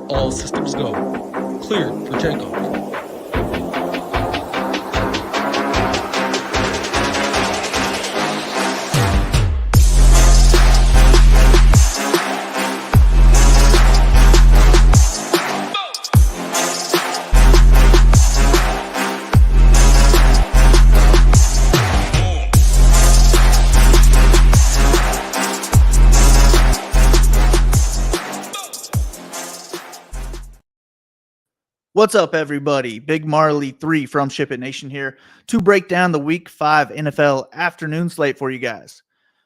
All systems go. Cleared for takeoff. What's up, everybody? Big Marley 3 from SHIPIT Nation here to break down the Week 5 NFL afternoon slate for you guys.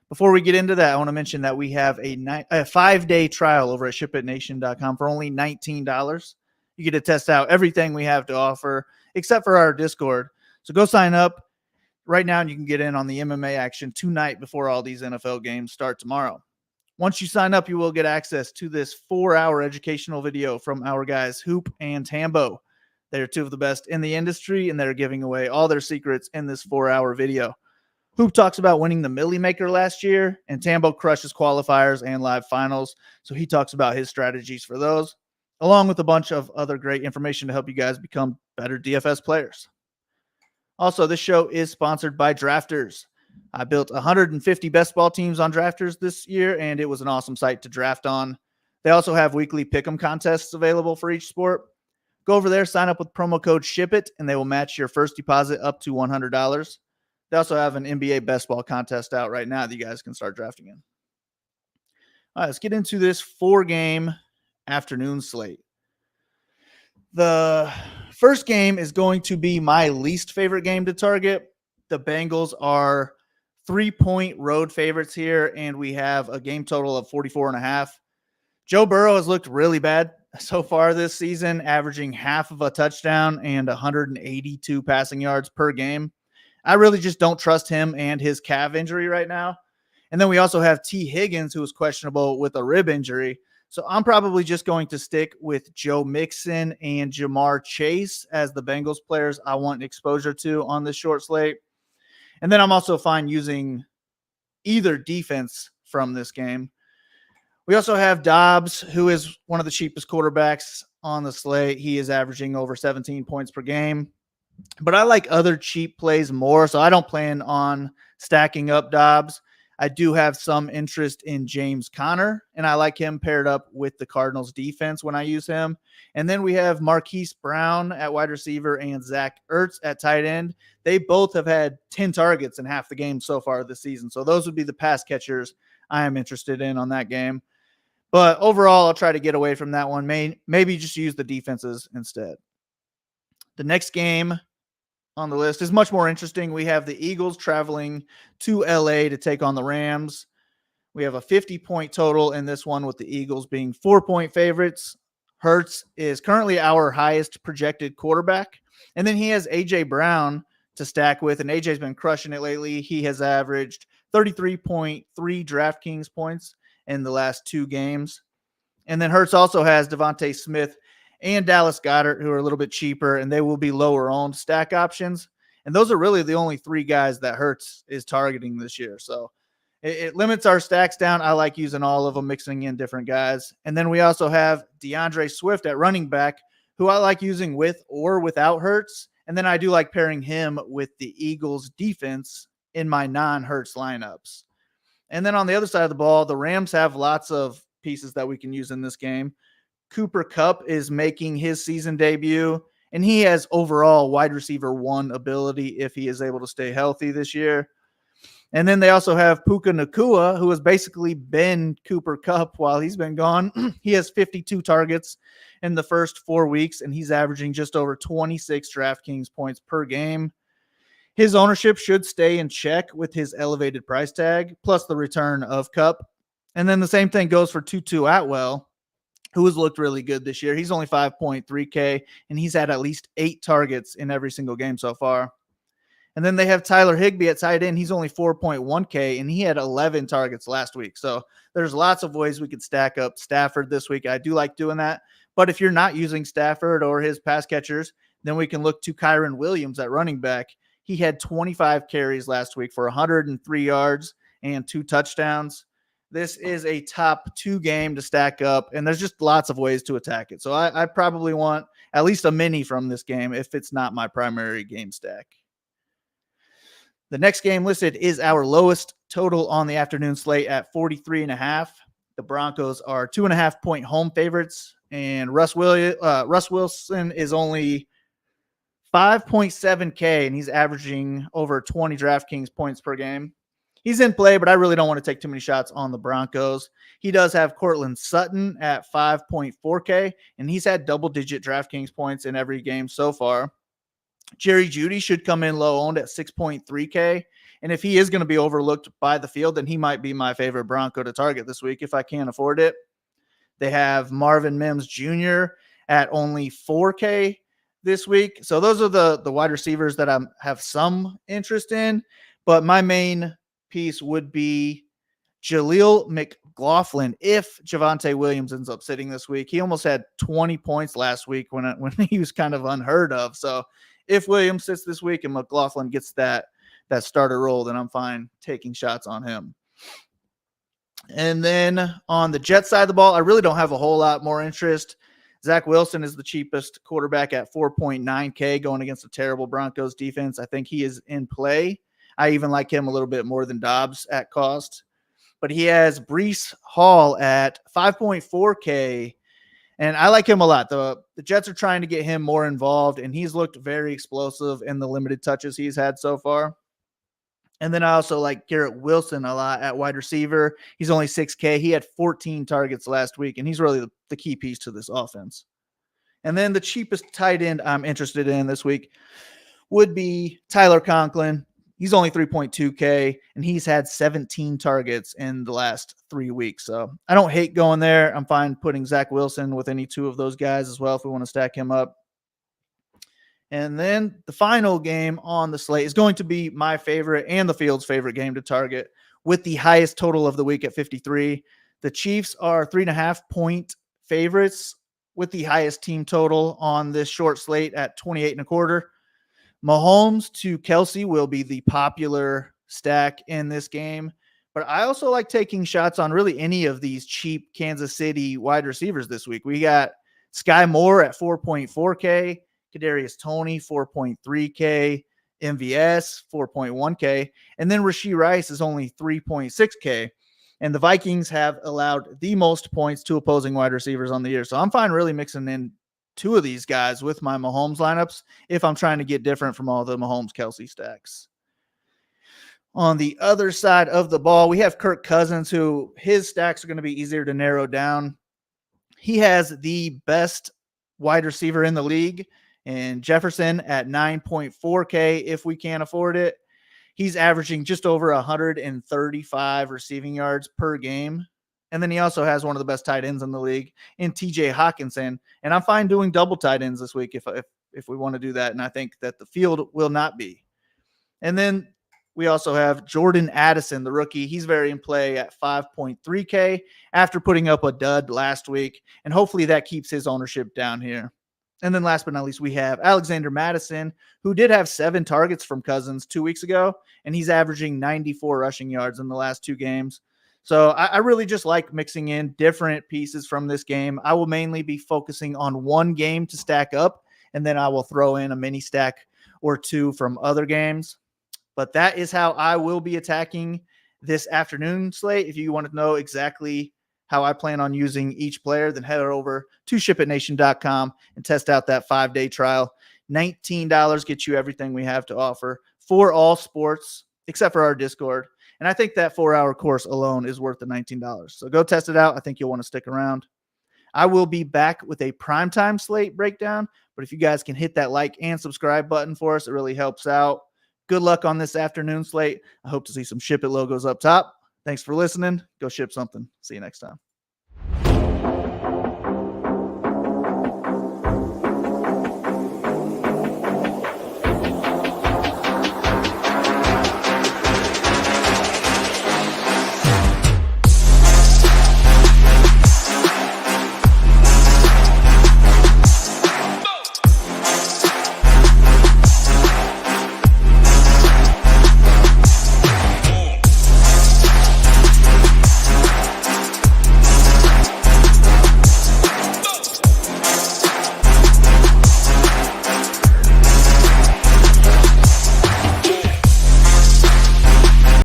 Before we get into that, I want to mention that we have a 5-day trial over at SHIPITNation.com for only $19. You get to test out everything we have to offer, except for our Discord. So go sign up right now, and you can get in on the MMA action tonight before all these NFL games start tomorrow. Once you sign up, you will get access to this 4-hour educational video from our guys, Hoop and Tambo. They're two of the best in the industry, and they're giving away all their secrets in this 4-hour video. Hoop talks about winning the Millie Maker last year, and Tambo crushes qualifiers and live finals, so he talks about his strategies for those, along with a bunch of other great information to help you guys become better DFS players. Also, this show is sponsored by Drafters. I built 150 best ball teams on Drafters this year, and it was an awesome site to draft on. They also have weekly pick'em contests available for each sport. Go over there, sign up with promo code SHIPIT, and they will match your first deposit up to $100. They also have an NBA best ball contest out right now that you guys can start drafting in. All right, let's get into this 4-game afternoon slate. The first game is going to be my least favorite game to target. The Bengals are 3-point road favorites here, and we have a game total of 44.5. Joe Burrow has looked really bad so far this season, averaging half of a touchdown and 182 passing yards per game. I really just don't trust him and his calf injury right now. And then we also have T. Higgins, who is questionable with a rib injury. So I'm probably just going to stick with Joe Mixon and Jamar Chase as the Bengals players I want exposure to on this short slate. And then I'm also fine using either defense from this game. We also have Dobbs, who is one of the cheapest quarterbacks on the slate. He is averaging over 17 points per game. But I like other cheap plays more, so I don't plan on stacking up Dobbs. I do have some interest in James Conner, and I like him paired up with the Cardinals defense when I use him. And then we have Marquise Brown at wide receiver and Zach Ertz at tight end. They both have had 10 targets in half the game so far this season. So those would be the pass catchers I am interested in on that game. But overall, I'll try to get away from that one. Maybe just use the defenses instead. The next game on the list is much more interesting. We have the Eagles traveling to LA to take on the Rams. We have a 50-point total in this one with the Eagles being 4-point favorites. Hurts is currently our highest projected quarterback. And then he has A.J. Brown to stack with, and A.J.'s been crushing it lately. He has averaged 33.3 DraftKings points in the last 2 games. And then Hurts also has Devontae Smith and Dallas Goedert, who are a little bit cheaper, and they will be lower owned stack options. And those are really the only 3 guys that Hurts is targeting this year. So it limits our stacks down. I like using all of them, mixing in different guys. And then we also have DeAndre Swift at running back, who I like using with or without Hurts. And then I do like pairing him with the Eagles defense in my non-Hurts lineups. And then on the other side of the ball, the Rams have lots of pieces that we can use in this game. Cooper Kupp is making his season debut, and he has overall wide receiver 1 ability if he is able to stay healthy this year. And then they also have Puka Nacua, who has basically been Cooper Kupp while he's been gone. He has 52 targets in the first 4 weeks, and he's averaging just over 26 DraftKings points per game. His ownership should stay in check with his elevated price tag, plus the return of Kupp. And then the same thing goes for Tutu Atwell, who has looked really good this year. He's only 5.3K, and he's had at least 8 targets in every single game so far. And then they have Tyler Higbee at tight end. He's only 4.1K, and he had 11 targets last week. So there's lots of ways we could stack up Stafford this week. I do like doing that. But if you're not using Stafford or his pass catchers, then we can look to Kyron Williams at running back. He had 25 carries last week for 103 yards and 2 touchdowns. This is a top 2 game to stack up, and there's just lots of ways to attack it. So I probably want at least a mini from this game if it's not my primary game stack. The next game listed is our lowest total on the afternoon slate at 43.5. The Broncos are 2.5-point home favorites, and Russ Wilson is only 5.7K, and he's averaging over 20 DraftKings points per game. He's in play, but I really don't want to take too many shots on the Broncos. He does have Cortland Sutton at 5.4K, and he's had double-digit DraftKings points in every game so far. Jerry Jeudy should come in low-owned at 6.3K, and if he is going to be overlooked by the field, then he might be my favorite Bronco to target this week if I can't afford it. They have Marvin Mims Jr. at only 4K this week. So those are the wide receivers that I have some interest in, but my main piece would be Jaleel McLaughlin if Javonte Williams ends up sitting this week. He almost had 20 points last week when he was kind of unheard of. So if Williams sits this week and McLaughlin gets that starter role, then I'm fine taking shots on him. And then on the Jets side of the ball, I really don't have a whole lot more interest. Zach Wilson is the cheapest quarterback at 4.9K going against a terrible Broncos defense. I think he is in play. I even like him a little bit more than Dobbs at cost. But he has Breece Hall at 5.4K, and I like him a lot. The Jets are trying to get him more involved, and he's looked very explosive in the limited touches he's had so far. And then I also like Garrett Wilson a lot at wide receiver. He's only 6K. He had 14 targets last week, and he's really the key piece to this offense. And then the cheapest tight end I'm interested in this week would be Tyler Conklin. He's only 3.2K, and he's had 17 targets in the last 3 weeks. So I don't hate going there. I'm fine putting Zach Wilson with any two of those guys as well if we want to stack him up. And then the final game on the slate is going to be my favorite and the field's favorite game to target with the highest total of the week at 53. The Chiefs are 3.5-point favorites with the highest team total on this short slate at 28.25. Mahomes to Kelsey will be the popular stack in this game, but I also like taking shots on really any of these cheap Kansas City wide receivers this week. We got Sky Moore at 4.4K, Kadarius Toney 4.3K, MVS 4.1K, and then Rashee Rice is only 3.6K. And the Vikings have allowed the most points to opposing wide receivers on the year. So I'm fine really mixing in two of these guys with my Mahomes lineups if I'm trying to get different from all the Mahomes-Kelsey stacks. On the other side of the ball, we have Kirk Cousins, who his stacks are going to be easier to narrow down. He has the best wide receiver in the league, and Jefferson at 9.4K if we can't afford it. He's averaging just over 135 receiving yards per game. And then he also has one of the best tight ends in the league in TJ Hawkinson. And I'm fine doing double tight ends this week if we want to do that. And I think that the field will not be. And then we also have Jordan Addison, the rookie. He's very in play at 5.3K after putting up a dud last week. And hopefully that keeps his ownership down here. And then last but not least, we have Alexander Mattison, who did have 7 targets from Cousins 2 weeks ago. And he's averaging 94 rushing yards in the last 2 games. So I really just like mixing in different pieces from this game. I will mainly be focusing on one game to stack up, and then I will throw in a mini stack or two from other games. But that is how I will be attacking this afternoon slate. If you want to know exactly how I plan on using each player, then head over to SHIPITNation.com and test out that 5-day trial. $19 gets you everything we have to offer for all sports, except for our Discord. And I think that 4-hour course alone is worth the $19. So go test it out. I think you'll want to stick around. I will be back with a primetime slate breakdown. But if you guys can hit that like and subscribe button for us, it really helps out. Good luck on this afternoon slate. I hope to see some Ship It logos up top. Thanks for listening. Go ship something. See you next time.